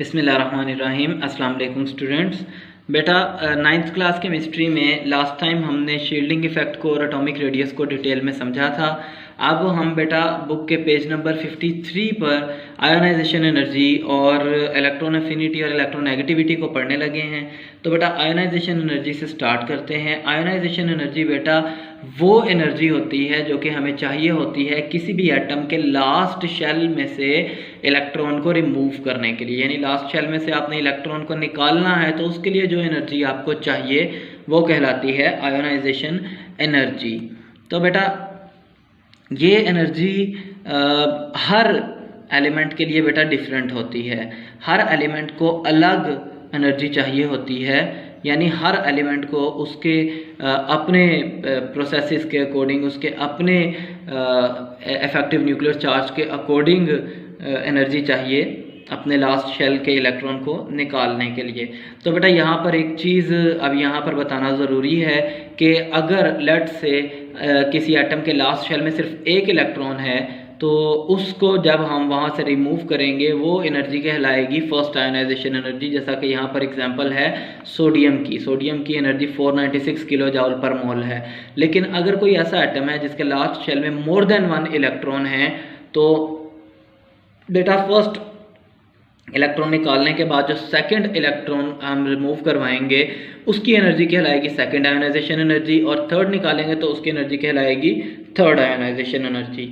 बिस्मिल्लाहिर्रहमानिर्रहीम। अस्सलाम वालेकुम स्टूडेंट्स। बेटा नाइन्थ क्लास केमिस्ट्री में लास्ट टाइम हमने शील्डिंग इफेक्ट को और एटॉमिक रेडियस को डिटेल में समझा था। अब हम बेटा बुक के पेज नंबर 53 पर आयोनाइजेशन एनर्जी और इलेक्ट्रॉन एफिनिटी और इलेक्ट्रोनेगेटिविटी को पढ़ने लगे हैं। तो बेटा आयोनाइजेशन एनर्जी से स्टार्ट करते हैं। आयोनाइजेशन एनर्जी बेटा वो एनर्जी होती है जो कि हमें चाहिए होती है किसी भी एटम के लास्ट शेल में से इलेक्ट्रॉन को रिमूव करने के लिए, यानी लास्ट शेल में से आपने इलेक्ट्रॉन को निकालना है तो उसके लिए जो एनर्जी आपको चाहिए वो कहलाती है आयोनाइजेशन एनर्जी। तो बेटा ये एनर्जी हर एलिमेंट के लिए बेटा डिफरेंट होती है। हर एलिमेंट को अलग एनर्जी चाहिए होती है, यानी हर एलिमेंट को उसके अपने प्रोसेसेस के अकॉर्डिंग, उसके अपने इफेक्टिव न्यूक्लियर चार्ज के अकॉर्डिंग एनर्जी चाहिए अपने लास्ट शेल के इलेक्ट्रॉन को निकालने के लिए। तो बेटा यहाँ पर एक चीज़ अब यहाँ पर बताना ज़रूरी है कि अगर लेट से किसी एटम के लास्ट शेल में सिर्फ एक इलेक्ट्रॉन है तो उसको जब हम वहाँ से रिमूव करेंगे वो एनर्जी कहलाएगी फर्स्ट आयोनाइजेशन एनर्जी। जैसा कि यहाँ पर एग्जांपल है सोडियम की एनर्जी 496 किलो जूल पर मोल है। लेकिन अगर कोई ऐसा एटम है जिसके लास्ट शेल में मोर देन 1 इलेक्ट्रॉन है तो बेटा फर्स्ट इलेक्ट्रॉन निकालने के बाद जो सेकंड इलेक्ट्रॉन हम रिमूव करवाएंगे उसकी एनर्जी कहलाएगी सेकंड आयोनाइजेशन एनर्जी, और थर्ड निकालेंगे तो उसकी एनर्जी कहलाएगी थर्ड आयोनाइजेशन एनर्जी।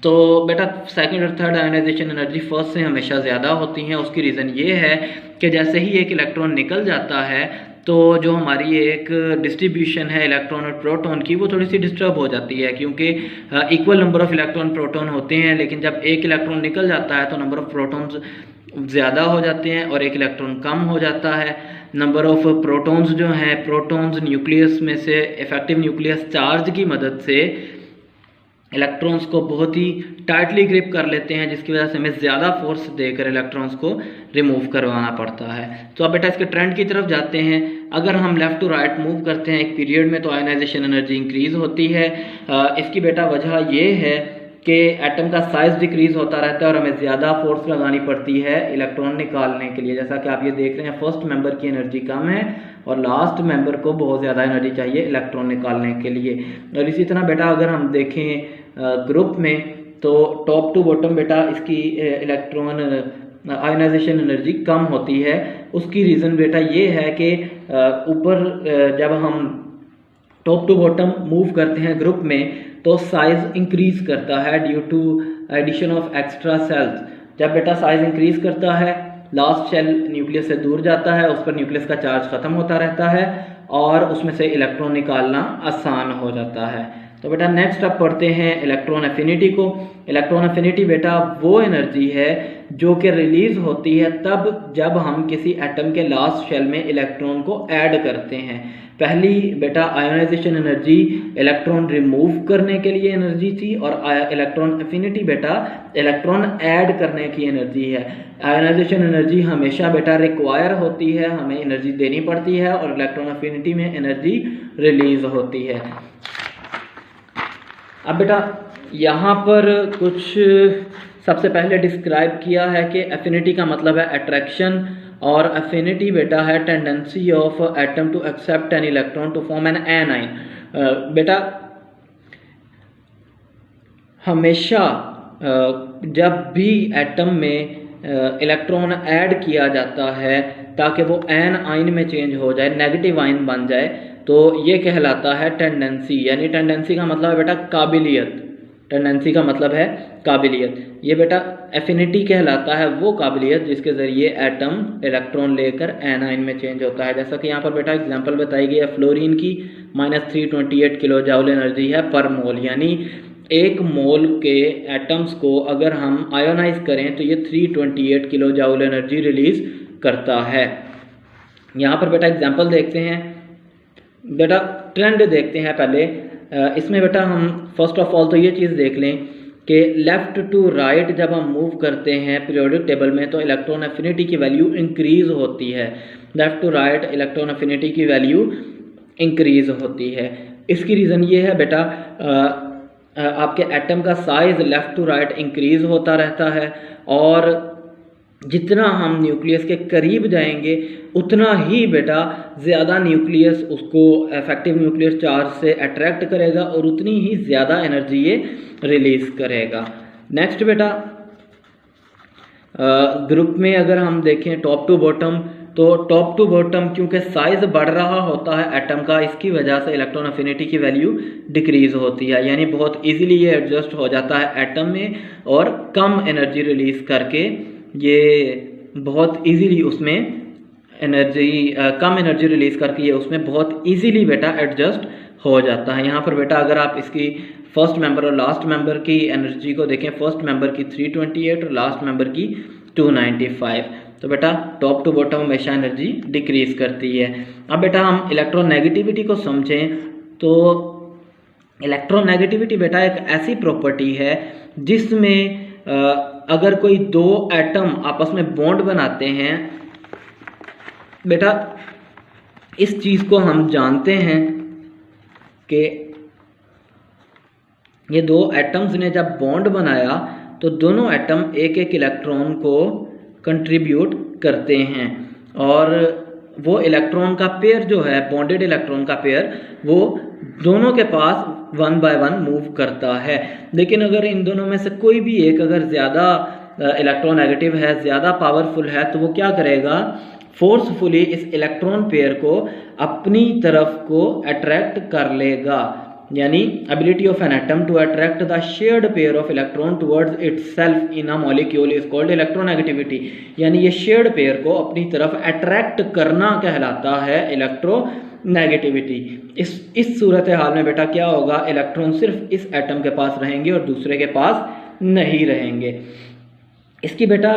तो बेटा सेकंड और थर्ड आयोनाइजेशन एनर्जी फर्स्ट से हमेशा ज़्यादा होती हैं। उसकी रीज़न ये है कि जैसे ही एक इलेक्ट्रॉन निकल जाता है तो जो हमारी एक डिस्ट्रीब्यूशन है इलेक्ट्रॉन और प्रोटॉन की वो थोड़ी सी डिस्टर्ब हो जाती है, क्योंकि equal number of electron proton होते हैं, लेकिन जब एक इलेक्ट्रॉन निकल जाता है तो नंबर ऑफ प्रोटॉन्स ज़्यादा हो जाते हैं और एक इलेक्ट्रॉन कम हो जाता है। नंबर ऑफ प्रोटॉन्स जो हैं, प्रोटॉन्स न्यूक्लियस में से इफेक्टिव न्यूक्लियस चार्ज की मदद से इलेक्ट्रॉन्स को बहुत ही टाइटली ग्रिप कर लेते हैं, जिसकी वजह से हमें ज़्यादा फोर्स देकर इलेक्ट्रॉन्स को रिमूव करवाना पड़ता है। तो अब बेटा इसके ट्रेंड की तरफ जाते हैं। अगर हम लेफ़्ट टू राइट मूव करते हैं एक पीरियड में तो आयोनाइजेशन एनर्जी इंक्रीज़ होती है। इसकी बेटा वजह ये है कि एटम का साइज़ डिक्रीज़ होता रहता है और हमें ज़्यादा फोर्स लगानी पड़ती है इलेक्ट्रॉन निकालने के लिए। जैसा कि आप ये देख रहे हैं फर्स्ट मेंबर की एनर्जी कम है और लास्ट मेंबर को बहुत ज़्यादा एनर्जी चाहिए इलेक्ट्रॉन निकालने के लिए। और इसी तरह बेटा अगर हम देखें ग्रुप में तो टॉप टू बॉटम बेटा इसकी इलेक्ट्रॉन आयोनाइजेशन एनर्जी कम होती है। उसकी रीज़न बेटा ये है कि ऊपर जब हम टॉप टू बॉटम मूव करते हैं ग्रुप में तो साइज इंक्रीज करता है due to addition of extra cells. जब बेटा साइज इंक्रीज करता है लास्ट शेल न्यूक्लियस से दूर जाता है, उस पर न्यूक्लियस का चार्ज खत्म होता रहता है और उसमें से इलेक्ट्रॉन निकालना आसान हो जाता है। तो बेटा नेक्स्ट अब पढ़ते हैं इलेक्ट्रॉन एफिनिटी को। इलेक्ट्रॉन एफिनिटी बेटा वो एनर्जी है जो कि रिलीज होती है तब जब हम किसी एटम के लास्ट शेल में इलेक्ट्रॉन को ऐड करते हैं। पहली बेटा आयोनाइजेशन एनर्जी इलेक्ट्रॉन रिमूव करने के लिए एनर्जी थी और इलेक्ट्रॉन एफिनिटी बेटा इलेक्ट्रॉन ऐड करने की एनर्जी है। आयोनाइजेशन एनर्जी हमेशा बेटा रिक्वायर होती है, हमें एनर्जी देनी पड़ती है, और इलेक्ट्रॉन एफिनिटी में एनर्जी रिलीज होती है। अब बेटा यहाँ पर कुछ सबसे पहले डिस्क्राइब किया है कि एफिनिटी का मतलब है अट्रैक्शन और एफिनिटी बेटा है tendency of atom to accept an electron to form an anion. बेटा हमेशा जब भी एटम में इलेक्ट्रॉन ऐड किया जाता है ताकि वो एन आइन में चेंज हो जाए, नेगेटिव आइन बन जाए, तो ये कहलाता है टेंडेंसी। यानी टेंडेंसी का मतलब है बेटा काबिलियत। टेंडेंसी का मतलब है काबिलियत। ये बेटा एफिनिटी कहलाता है वो काबिलियत जिसके ज़रिए एटम इलेक्ट्रॉन लेकर एनाइन में चेंज होता है। जैसा कि यहाँ पर बेटा एग्जांपल बताई गई है फ्लोरीन की -328 किलो जूल एनर्जी है पर मोल, यानी एक मोल के एटम्स को अगर हम आयोनाइज करें तो ये 328 किलो जूल एनर्जी रिलीज करता है। यहाँ पर बेटा एग्जाम्पल देखते हैं। बेटा ट्रेंड देखते हैं पहले। इसमें बेटा हम फर्स्ट ऑफ ऑल तो ये चीज़ देख लें कि लेफ़्ट टू राइट जब हम मूव करते हैं पीरियोडिक टेबल में तो इलेक्ट्रॉन एफिनिटी की वैल्यू इंक्रीज़ होती है। Left to right electron affinity की वैल्यू इंक्रीज़ होती है। इसकी रीज़न ये है बेटा आपके एटम का size left to right increase होता रहता है और जितना हम न्यूक्लियस के करीब जाएंगे उतना ही बेटा ज़्यादा न्यूक्लियस उसको इफेक्टिव न्यूक्लियर चार्ज से अट्रैक्ट करेगा और उतनी ही ज़्यादा एनर्जी ये रिलीज़ करेगा। नेक्स्ट बेटा ग्रुप में अगर हम देखें टॉप टू बॉटम, तो टॉप टू बॉटम क्योंकि साइज़ बढ़ रहा होता है एटम का, इसकी वजह से इलेक्ट्रॉन अफिनिटी की वैल्यू डिक्रीज़ होती है, यानी बहुत इजीली ये एडजस्ट हो जाता है एटम में और कम एनर्जी रिलीज़ करके ये बहुत इजीली उसमें एनर्जी कम एनर्जी रिलीज़ करके ये उसमें बहुत इजीली बेटा एडजस्ट हो जाता है। यहाँ पर बेटा अगर आप इसकी फर्स्ट मेंबर और लास्ट मेंबर की एनर्जी को देखें, फर्स्ट मेंबर की 328 और लास्ट मेंबर की 295, तो बेटा टॉप टू बॉटम हमेशा एनर्जी डिक्रीज करती है। अब बेटा हम इलेक्ट्रोनेगेटिविटी को समझें, तो इलेक्ट्रोनेगेटिविटी बेटा एक ऐसी प्रॉपर्टी है जिसमें अगर कोई दो एटम आपस में बॉन्ड बनाते हैं बेटा, इस चीज़ को हम जानते हैं कि ये दो एटम्स ने जब बॉन्ड बनाया तो दोनों एटम एक एक इलेक्ट्रॉन को कंट्रीब्यूट करते हैं और वो इलेक्ट्रॉन का पेयर जो है, बॉन्डेड इलेक्ट्रॉन का पेयर, वो दोनों के पास 1 बाय 1 मूव करता है। लेकिन अगर इन दोनों में से कोई भी एक अगर ज़्यादा इलेक्ट्रोनेगेटिव है, ज़्यादा पावरफुल है, तो वो क्या करेगा, फोर्सफुली इस इलेक्ट्रॉन पेयर को अपनी तरफ को अट्रैक्ट कर लेगा। यानी ability of an atom to attract the shared pair of electron towards itself in a molecule is called electronegativity. यानी ये शेयर्ड पेयर को अपनी तरफ अट्रैक्ट करना कहलाता है इलेक्ट्रोनेगेटिविटी। इस सूरत हाल में बेटा क्या होगा, इलेक्ट्रॉन सिर्फ इस एटम के पास रहेंगे और दूसरे के पास नहीं रहेंगे। इसकी बेटा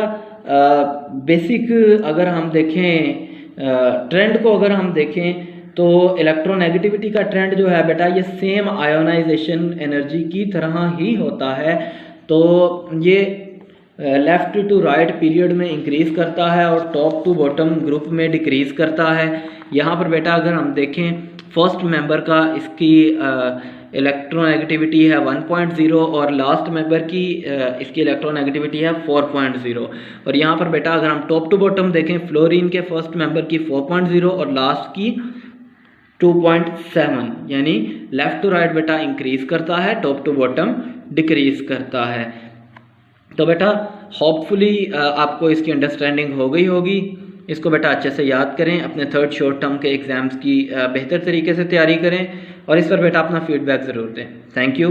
बेसिक अगर हम देखें ट्रेंड को, अगर हम देखें तो इलेक्ट्रोनेगेटिविटी का ट्रेंड जो है बेटा ये सेम आयोनाइजेशन एनर्जी की तरह ही होता है। तो ये लेफ़्ट टू राइट पीरियड में इंक्रीज़ करता है और टॉप टू बॉटम ग्रुप में डिक्रीज़ करता है। यहाँ पर बेटा अगर हम देखें फर्स्ट मेंबर का, इसकी इलेक्ट्रोनेगेटिविटी है 1.0 और लास्ट मेंबर की इसकी इलेक्ट्रोनेगेटिविटी है 4.0। और यहाँ पर बेटा अगर हम टॉप टू बॉटम देखें, फ्लोरीन के फर्स्ट मेंबर की 4.0 और लास्ट की 2.7, यानी लेफ्ट टू राइट बेटा इंक्रीज करता है, टॉप टू बॉटम डिक्रीज करता है। तो बेटा होपफुली आपको इसकी अंडरस्टैंडिंग हो गई होगी। इसको बेटा अच्छे से याद करें, अपने थर्ड शॉर्ट टर्म के एग्जाम्स की बेहतर तरीके से तैयारी करें और इस पर बेटा अपना फीडबैक ज़रूर दें। Thank you.